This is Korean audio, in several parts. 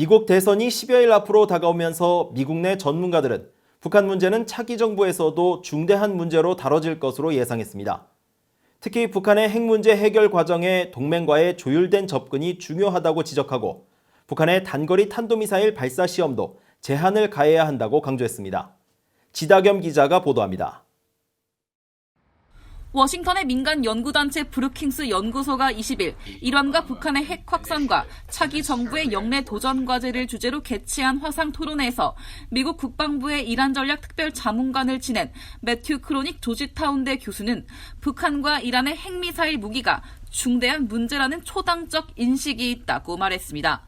미국 대선이 10여일 앞으로 다가오면서 미국 내 전문가들은 북한 문제는 차기 정부에서도 중대한 문제로 다뤄질 것으로 예상했습니다. 특히 북한의 핵 문제 해결 과정에 동맹과의 조율된 접근이 중요하다고 지적하고 북한의 단거리 탄도미사일 발사 시험도 제한을 가해야 한다고 강조했습니다. 지다겸 기자가 보도합니다. 워싱턴의 민간 연구단체 브루킹스 연구소가 20일 이란과 북한의 핵 확산과 차기 정부의 영내 도전 과제를 주제로 개최한 화상 토론회에서 미국 국방부의 이란 전략 특별 자문관을 지낸 매튜 크로닉 조지타운대 교수는 북한과 이란의 핵미사일 무기가 중대한 문제라는 초당적 인식이 있다고 말했습니다.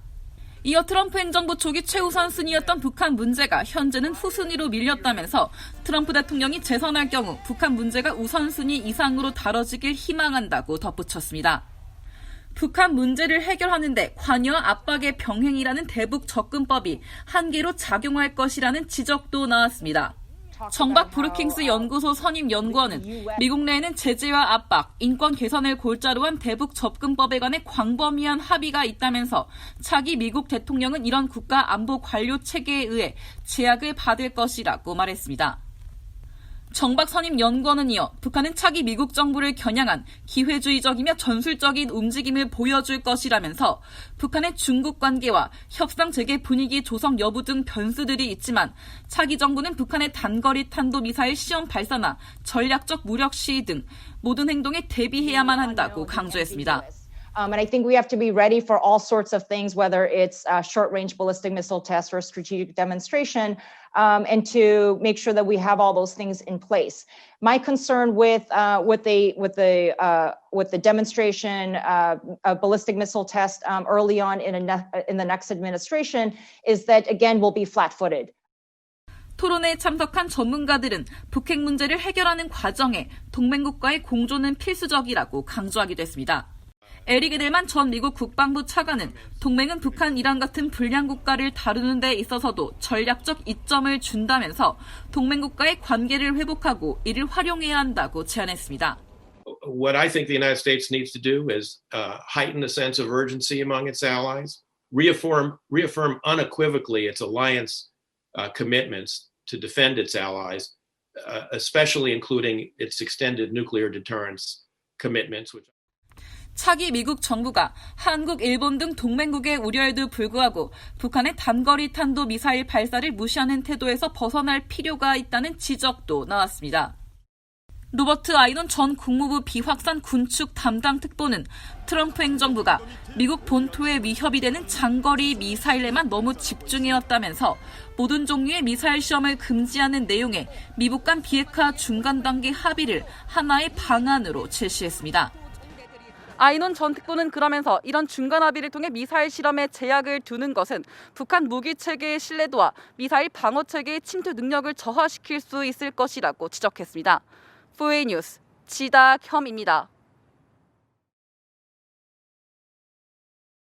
이어 트럼프 행정부 초기 최우선 순위였던 북한 문제가 현재는 후순위로 밀렸다면서 트럼프 대통령이 재선할 경우 북한 문제가 우선순위 이상으로 다뤄지길 희망한다고 덧붙였습니다. 북한 문제를 해결하는 데 관여와 압박의 병행이라는 대북 접근법이 한계로 작용할 것이라는 지적도 나왔습니다. 정박 브루킹스 연구소 선임 연구원은 미국 내에는 제재와 압박, 인권 개선을 골자로 한 대북 접근법에 관해 광범위한 합의가 있다면서 차기 미국 대통령은 이런 국가 안보 관료 체계에 의해 제약을 받을 것이라고 말했습니다. 정박 선임 연구원은 이어 북한은 차기 미국 정부를 겨냥한 기회주의적이며 전술적인 움직임을 보여줄 것이라면서 북한의 중국 관계와 협상 재개 분위기 조성 여부 등 변수들이 있지만 차기 정부는 북한의 단거리 탄도미사일 시험 발사나 전략적 무력 시위 등 모든 행동에 대비해야만 한다고 강조했습니다. And I think we have to be ready for all sorts of things, whether it's short-range ballistic missile tests or strategic demonstration, and to make sure that we have all those things in place. My concern with the demonstration a ballistic missile test early on in the next administration is that again we'll be flat-footed. 토론회에 참석한 전문가들은 북핵 문제를 해결하는 과정에 동맹국과의 공조는 필수적이라고 강조하기도 했습니다. 에릭 에델만 전 미국 국방부 차관은 동맹은 북한, 이란 같은 불량 국가를 다루는 데 있어서도 전략적 이점을 준다면서 동맹국과의 관계를 회복하고 이를 활용해야 한다고 제안했습니다. What I think the United States needs to do is heighten the sense of urgency among its allies, reaffirm unequivocally its alliance commitments to defend its allies, especially including its extended nuclear deterrence commitments. 차기 미국 정부가 한국, 일본 등 동맹국의 우려에도 불구하고 북한의 단거리 탄도 미사일 발사를 무시하는 태도에서 벗어날 필요가 있다는 지적도 나왔습니다. 로버트 아이논 전 국무부 비확산 군축 담당 특보는 트럼프 행정부가 미국 본토에 위협이 되는 장거리 미사일에만 너무 집중해왔다면서 모든 종류의 미사일 시험을 금지하는 내용의 미북 간 비핵화 중간 단계 합의를 하나의 방안으로 제시했습니다. 아이논 전 특보는 그러면서 이런 중간 합의를 통해 미사일 실험에 제약을 두는 것은 북한 무기 체계의 신뢰도와 미사일 방어 체계의 침투 능력을 저하시킬 수 있을 것이라고 지적했습니다. 4A 뉴스 지다겸입니다.